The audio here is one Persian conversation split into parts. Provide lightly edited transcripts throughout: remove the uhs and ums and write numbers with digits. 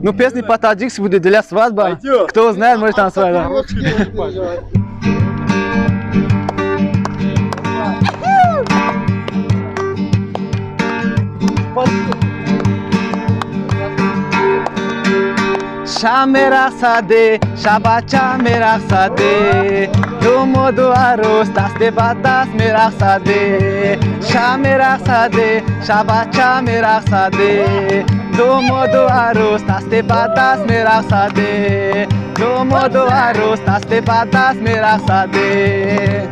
Ну, песни по-таджикски будет для свадьбы. Кто знает, может там свадьба. شام رقصده شبچه میرقصده دوم و دو عروس دست به دست میرقصده شام رقصده شبچه میرقصده دوم و دو عروس دست به دست میرقصده دوم و دو عروس دست به دست میرقصده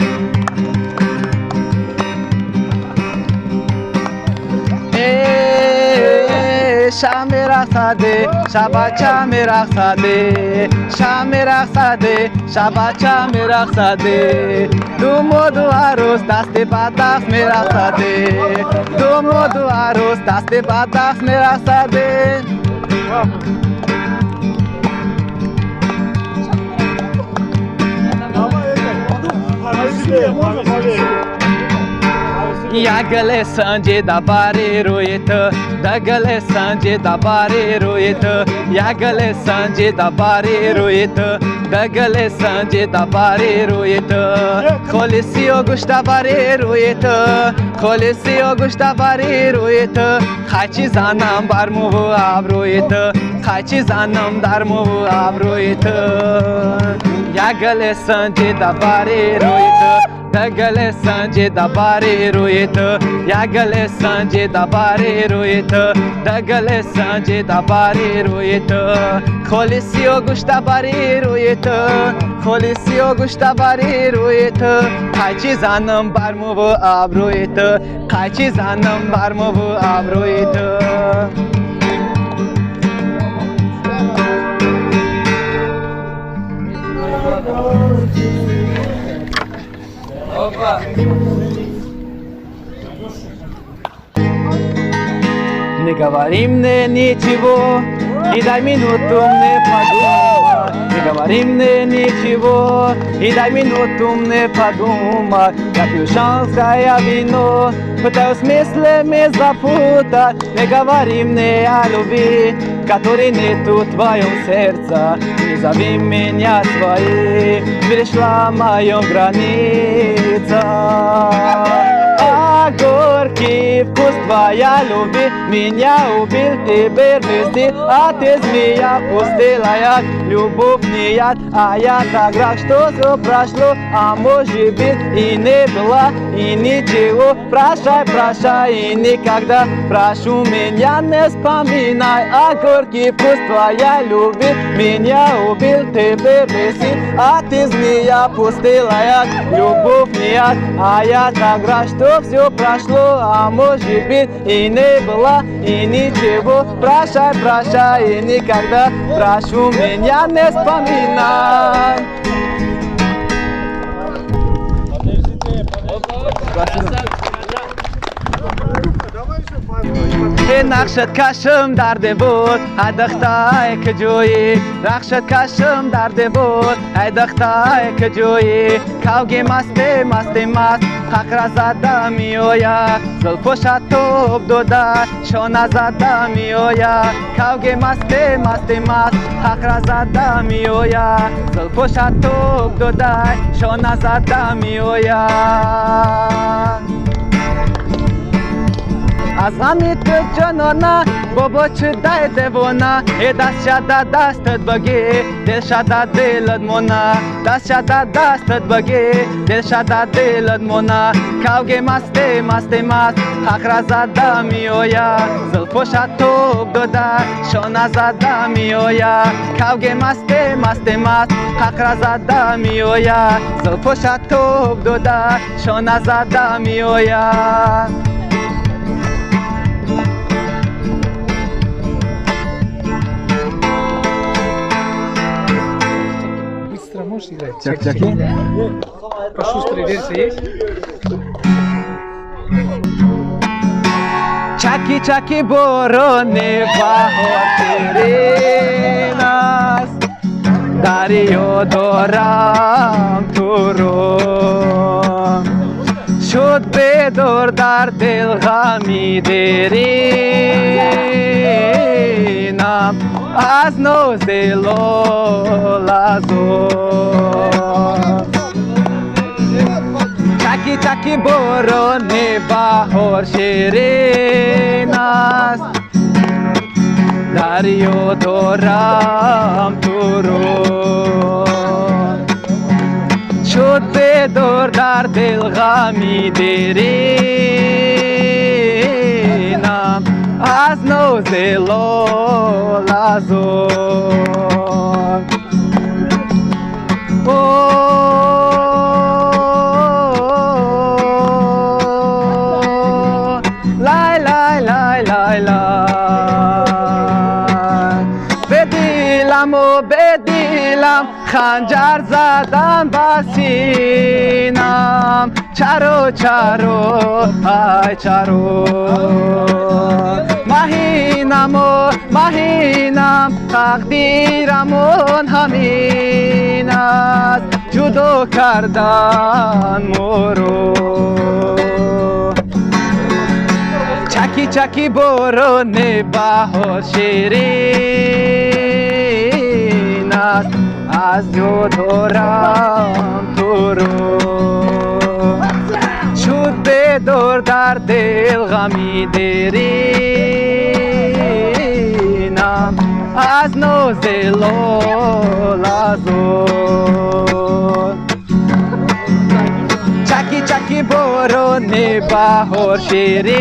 شام رقصده شبچه میرقصده شام رقصده شبچه میرقصده دوم و دو عروس دست به دست میرقصده دوم و دو عروس دست به دست میرقصده یگل سنجه دباری رویت دگل سنجه دباری رویت یگل سنجه دباری رویت دگل سنجه دباری رویت خالصی و گوشت دباری رویت خالصی و گوشت دباری رویت خچی زنم بر مو و ابرویت خچی زنم در مو و ابرویت یگل سنجه دباری رویت دگل سنجه دباری رویت یگل سنجه دباری رویت دگل سنجه دباری رویت خالصی و گوشت دباری رویت خالصی و گوشت دباری رویت قیچی زنم بر مو و ابرویت قیچی زنم بر مو و ابرویت Не говори мне ничего, и дай минуту мне подумать. Не говори мне ничего, и дай минуту мне подумать. Я пью шампанское вино, пытаюсь мыслями запутать. Не говори мне о любви, которой нету в твоем сердце. Не зови меня своей, перешла мою границу. Горький вкус твоя любви меня убил, теперь вместе, а ты змея пустила любовь не яд, а я так рад, что все прошло, а может быть и не было, и ничего. Прощай, прощай и никогда, прошу меня не вспоминай, а горький вкус твоя любви меня убил, теперь вместе, а ты змея пустила любовь не яд, а я так рад, что все прошло, а может быть и не было, и ничего. Прощай, прощай и никогда, прошу меня не вспоминай. نقشت کشم درده بود ادختای که جویی نقشت کشم درده بود ادختای که جویی کوگی مسته مسته مست حق را زده می آید زلفوشت توب دوده شانه زده می آید کوگی مسته مسته مست حق را زده می آید زلفوشت توب دوده شانه زده می آید از غمی تو جانانه بابا چه دای دیوانه ای دست شده دستت بگی دل شده دلت مونه دست شده دستت بگی دل شده دلت مونه کوگی مسته مسته مست حق را زده می آید زلفوشت توب دوده شانه زده می آید کوگی مسته مسته مست حق را زده می آید زلفوشت توب دوده شانه زده می آید Можешь играть? Чак-чаки? Пошустрая версия есть? چکی چکی باران بهار شیرین است دریا دارم تو رو شور شد به دور در دل غمی درینم از نوز لالزار چکی چکی باران بهار شیرین است دریا دارم تو رو شد به دور در دل غمی درینم از نوز لالزار لای لای لای لای لای به دیلم و به دیلم خنجر زدن بسینم چرو چرو ای چرو مهینم و مهینم تقدیرمون همین است جدا کردن مرو چکی چکی باران بهار شیرین است از جو دارم تو رو شد به دور در دل غمی درینم از نوز لالزار چکی چکی باران بهار شیرین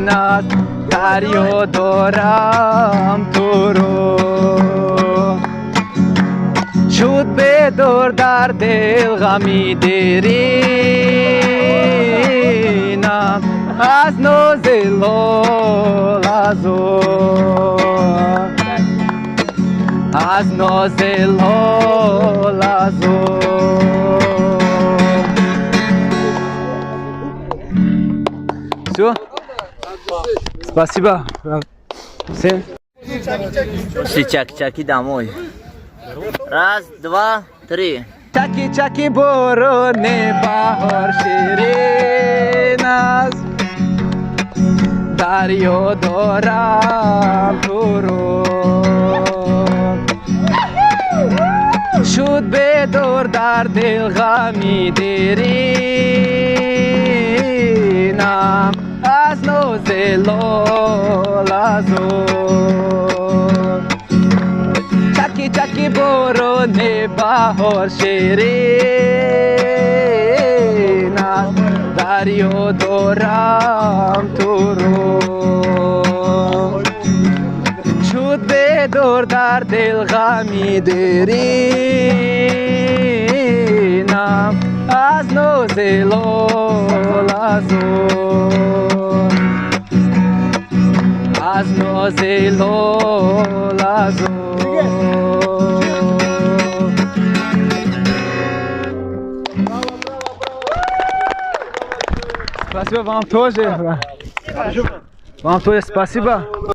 است دریا دارم تو رو شد به دور در دل غمی درینم از نوز لالزار از ناز لالزار Все? Спасибо. Всем. Пошли чаки-чаки домой. Раз, два, три. Чаки-чаки бороны бахор ширин аст дарё дорам туро шуд бедор дар дил ғами деринам аз нозе лолазор چکی چکی باران بهار شیرین است دریا دارم تو رو شد به دور در دل غمی درینم از نوز لالزار از ناز لالزار Спасибо вам тоже. Вам тоже спасибо.